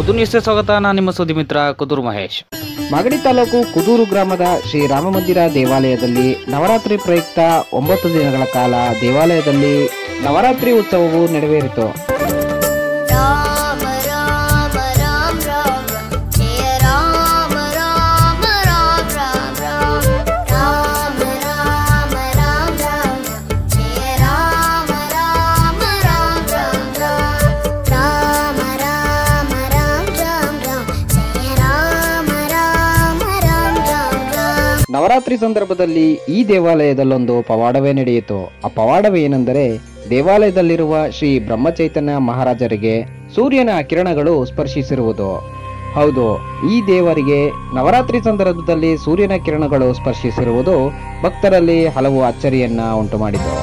ಕುದೂರು ನ್ಯೂಸ್ಗೆ ಸ್ವಾಗತ. ನಾನು ನಿಮ್ಮ ಸುದ್ದಿ ಮಿತ್ರ ಕುದೂರು ಮಹೇಶ್. ಮಾಗಡಿ ತಾಲೂಕು ಕುದೂರು ಗ್ರಾಮದ ಶ್ರೀ ರಾಮಮಂದಿರ ದೇವಾಲಯದಲ್ಲಿ ನವರಾತ್ರಿ ಪ್ರಯುಕ್ತ 9 ದಿನಗಳ ಕಾಲ ದೇವಾಲಯದಲ್ಲಿ ನವರಾತ್ರಿ ಉತ್ಸವವು ನೆರವೇರಿತು. ನವರಾತ್ರಿ ಸಂದರ್ಭದಲ್ಲಿ ಈ ದೇವಾಲಯದಲ್ಲೊಂದು ಪವಾಡವೇ ನಡೆಯಿತು. ಆ ಪವಾಡವೇ ಏನೆಂದರೆ, ದೇವಾಲಯದಲ್ಲಿರುವ ಶ್ರೀ ಬ್ರಹ್ಮಚೈತನ್ಯ ಮಹಾರಾಜರಿಗೆ ಸೂರ್ಯನ ಕಿರಣಗಳು ಸ್ಪರ್ಶಿಸಿರುವುದು. ಹೌದು, ಈ ದೇವರಿಗೆ ನವರಾತ್ರಿ ಸಂದರ್ಭದಲ್ಲಿ ಸೂರ್ಯನ ಕಿರಣಗಳು ಸ್ಪರ್ಶಿಸಿರುವುದು ಭಕ್ತರಲ್ಲಿ ಹಲವು ಅಚ್ಚರಿಯನ್ನ ಉಂಟು ಮಾಡಿತು.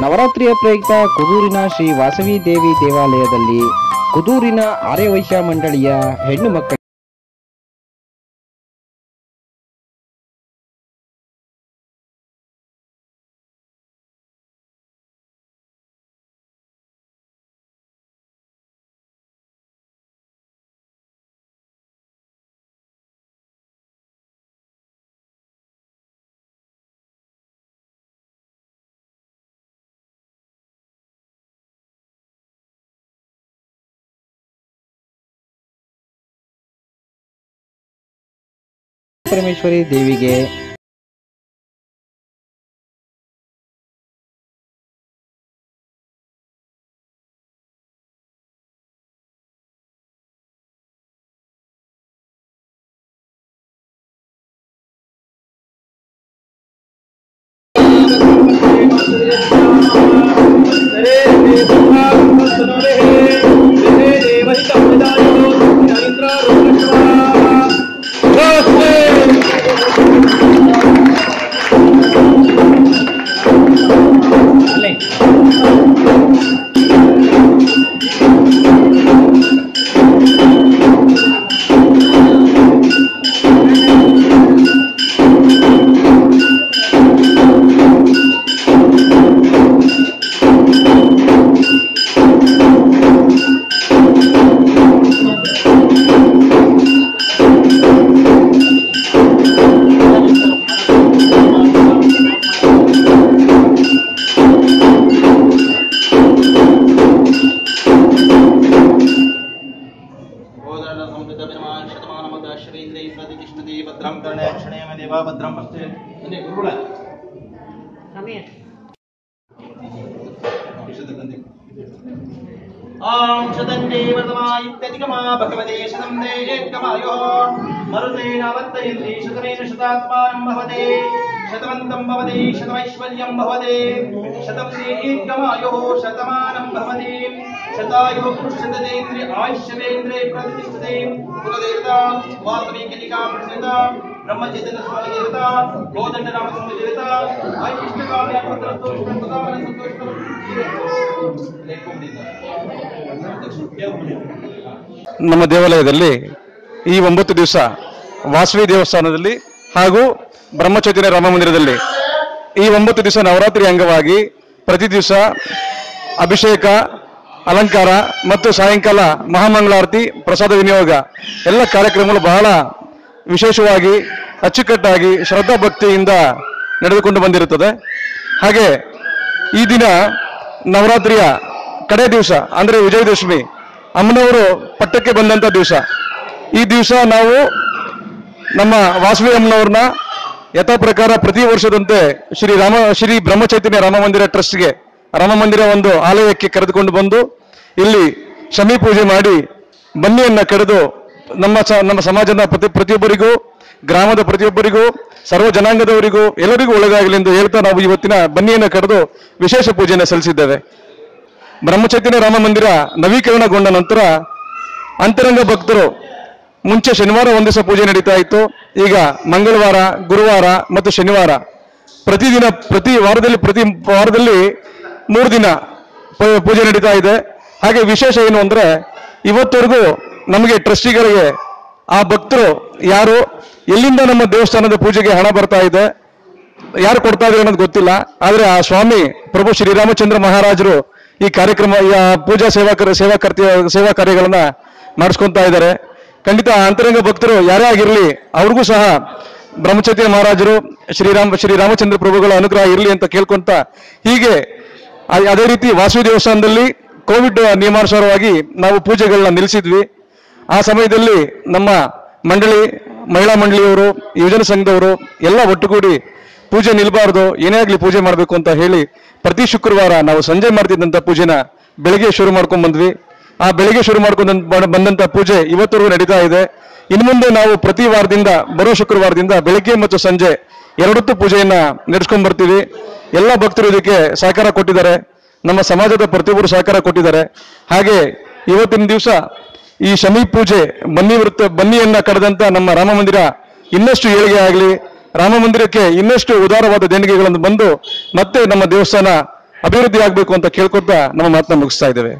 ನವರಾತ್ರಿಯ ಪ್ರಯುಕ್ತ ಕುದೂರಿನ ಶ್ರೀ ವಾಸವಿ ದೇವಿ ದೇವಾಲಯದಲ್ಲಿ ಕುದೂರಿನ ಆರ್ಯವೈಶ್ಯ ಮಂಡಳಿಯ ಹೆಣ್ಣು ಮಕ್ಕಳು ಪರಮೇಶ್ವರಿ ದೇವಿಗೆ ओम शतन्ते वर्तमायित्यधिकमा भगवते शतं देयेत्कमायो मरुतेन वर्तयन्ति शतमेन शतात्मानं भवते शतवन्तं भवते शतमैश्वर्यं भवते शतं देयेत्कमायो शतमानं भवते शतायो पुरुषशतेन्द्रिय आयुष्यवेन्द्रे प्रतिष्ठते कुलदेवता वासवीकलिका प्रसिद्धा ब्रह्मचैतन्य स्वामी देवता गोदंड नाम स्वामी देवता आयुष्यकाम्य पुत्रस्तु शुभप्रदान संतोषितम ನಮ್ಮ ದೇವಾಲಯದಲ್ಲಿ ಈ 9 ದಿವಸ ವಾಸವಿ ದೇವಸ್ಥಾನದಲ್ಲಿ ಹಾಗೂ ಬ್ರಹ್ಮಚೈತನ್ಯ ರಾಮ ಮಂದಿರದಲ್ಲಿ ಈ 9 ದಿವಸ ನವರಾತ್ರಿ ಅಂಗವಾಗಿ ಪ್ರತಿ ದಿವಸ ಅಭಿಷೇಕ, ಅಲಂಕಾರ ಮತ್ತು ಸಾಯಂಕಾಲ ಮಹಾಮಂಗಳಾರತಿ, ಪ್ರಸಾದ ವಿನಿಯೋಗ ಎಲ್ಲ ಕಾರ್ಯಕ್ರಮಗಳು ಬಹಳ ವಿಶೇಷವಾಗಿ ಅಚ್ಚುಕಟ್ಟಾಗಿ ಶ್ರದ್ಧಾ ಭಕ್ತಿಯಿಂದ ನಡೆದುಕೊಂಡು ಬಂದಿರುತ್ತದೆ. ಹಾಗೆ ಈ ದಿನ ನವರಾತ್ರಿಯ ಕಡೆ ದಿವಸ ಅಂದರೆ ವಿಜಯದಶಮಿ, ಅಮ್ಮನವರು ಪಟ್ಟಕ್ಕೆ ಬಂದಂಥ ದಿವಸ. ಈ ದಿವಸ ನಾವು ನಮ್ಮ ವಾಸವಿ ಅಮ್ಮನವ್ರನ್ನ ಯಥಾ ಪ್ರಕಾರ ಪ್ರತಿ ವರ್ಷದಂತೆ ಶ್ರೀ ಬ್ರಹ್ಮಚೈತನ್ಯ ರಾಮ ಮಂದಿರ ಟ್ರಸ್ಟ್ಗೆ, ರಾಮ ಮಂದಿರ ಒಂದು ಆಲಯಕ್ಕೆ ಕರೆದುಕೊಂಡು ಬಂದು ಇಲ್ಲಿ ಶಮಿ ಪೂಜೆ ಮಾಡಿ ಬನ್ನಿಯನ್ನ ಕಡಿದು ನಮ್ಮ ಸಮಾಜದ ಪ್ರತಿಯೊಬ್ಬರಿಗೂ, ಗ್ರಾಮದ ಪ್ರತಿಯೊಬ್ಬರಿಗೂ, ಸರ್ವ ಜನಾಂಗದವರಿಗೂ ಎಲ್ಲರಿಗೂ ಒಳ್ಳೆಯದಾಗಲಿ ಎಂದು ಹೇಳ್ತಾ ನಾವು ಇವತ್ತಿನ ಬನ್ನಿಯನ್ನು ಕಡಿದು ವಿಶೇಷ ಪೂಜೆಯನ್ನು ಸಲ್ಲಿಸಿದ್ದೇವೆ. ಬ್ರಹ್ಮಚೈತನ್ಯ ರಾಮ ಮಂದಿರ ನವೀಕರಣಗೊಂಡ ನಂತರ ಅಂತರಂಗ ಭಕ್ತರು ಮುಂಚೆ ಶನಿವಾರ ಒಂದು ದಿವಸ ಪೂಜೆ ನಡೀತಾ ಇತ್ತು. ಈಗ ಮಂಗಳವಾರ, ಗುರುವಾರ ಮತ್ತು ಶನಿವಾರ ಪ್ರತಿ ವಾರದಲ್ಲಿ 3 ದಿನ ಪೂಜೆ ನಡೀತಾ ಇದೆ. ಹಾಗೆ ವಿಶೇಷ ಏನು ಅಂದ್ರೆ ಇವತ್ತವರೆಗೂ ನಮಗೆ ಟ್ರಸ್ಟಿಗಳಿಗೆ ಆ ಭಕ್ತರು ಯಾರು ಎಲ್ಲಿಂದ ನಮ್ಮ ದೇವಸ್ಥಾನದ ಪೂಜೆಗೆ ಹಣ ಬರ್ತಾ ಇದೆ, ಯಾರು ಕೊಡ್ತಾ ಇದ್ದಾರೆ ಅನ್ನೋದು ಗೊತ್ತಿಲ್ಲ. ಆದ್ರೆ ಆ ಸ್ವಾಮಿ ಪ್ರಭು ಶ್ರೀರಾಮಚಂದ್ರ ಮಹಾರಾಜರು ಈ ಕಾರ್ಯಕ್ರಮ ಪೂಜಾ ಸೇವಾ ಕಾರ್ಯಗಳನ್ನ ಮಾಡಿಸ್ಕೊಂತಾ ಇದ್ದಾರೆ. ಖಂಡಿತ ಅಂತರಂಗ ಭಕ್ತರು ಯಾರೇ ಆಗಿರಲಿ ಅವ್ರಿಗೂ ಸಹ ಬ್ರಹ್ಮಚೈತನ್ಯ ಮಹಾರಾಜರು ಶ್ರೀರಾಮಚಂದ್ರ ಪ್ರಭುಗಳ ಅನುಗ್ರಹ ಇರಲಿ ಅಂತ ಕೇಳ್ಕೊಂತ ಹೀಗೆ ಅದೇ ರೀತಿ ವಾಸವಿ ದೇವಸ್ಥಾನದಲ್ಲಿ ಕೋವಿಡ್ ನಿಯಮಾನುಸಾರವಾಗಿ ನಾವು ಪೂಜೆಗಳನ್ನ ನಿಲ್ಲಿಸಿದ್ವಿ. ಆ ಸಮಯದಲ್ಲಿ ನಮ್ಮ ಮಹಿಳಾ ಮಂಡಳಿಯವರು, ಯುವಜನ ಸಂಘದವರು ಎಲ್ಲ ಒಟ್ಟುಗೂಡಿ ಪೂಜೆ ನಿಲ್ಬಾರ್ದು, ಏನೇ ಆಗಲಿ ಪೂಜೆ ಮಾಡಬೇಕು ಅಂತ ಹೇಳಿ ಪ್ರತಿ ಶುಕ್ರವಾರ ನಾವು ಸಂಜೆ ಮಾಡ್ತಿದ್ದಂಥ ಪೂಜೆನ ಬೆಳಗ್ಗೆ ಶುರು ಮಾಡ್ಕೊಂಡ್ ಬಂದ್ವಿ. ಆ ಬೆಳಗ್ಗೆ ಶುರು ಮಾಡ್ಕೊಂಡು ಬಂದಂತ ಪೂಜೆ ಇವತ್ತರೆಗೂ ನಡೀತಾ ಇದೆ. ಇನ್ನು ಮುಂದೆ ನಾವು ಪ್ರತಿ ವಾರದಿಂದ ಬರೋ ಶುಕ್ರವಾರದಿಂದ ಬೆಳಗ್ಗೆ ಮತ್ತು ಸಂಜೆ 2 ಹೊತ್ತು ಪೂಜೆಯನ್ನ ನಡೆಸ್ಕೊಂಡ್ ಬರ್ತೀವಿ. ಎಲ್ಲ ಭಕ್ತರು ಇದಕ್ಕೆ ಸಹಕಾರ ಕೊಟ್ಟಿದ್ದಾರೆ, ನಮ್ಮ ಸಮಾಜದ ಪ್ರತಿಯೊಬ್ಬರು ಸಹಕಾರ ಕೊಟ್ಟಿದ್ದಾರೆ. ಹಾಗೆ ಇವತ್ತಿನ ದಿವಸ ಈ ಶಮಿ ಪೂಜೆ ಬನ್ನಿಯನ್ನ ಕರೆದಂತ ನಮ್ಮ ರಾಮ ಮಂದಿರ ಇನ್ನಷ್ಟು ಏಳಿಗೆ ಆಗಲಿ, ರಾಮ ಮಂದಿರಕ್ಕೆ ಇನ್ನಷ್ಟು ಉದಾರವಾದ ದೇಣಿಗೆಗಳನ್ನು ಬಂದು ಮತ್ತೆ ನಮ್ಮ ದೇವಸ್ಥಾನ ಅಭಿವೃದ್ಧಿ ಆಗಬೇಕು ಅಂತ ಕೇಳ್ಕೊತಾ ನಮ್ಮ ಮಾತನ್ನ ಮುಗಿಸ್ತಾ ಇದ್ದೇವೆ.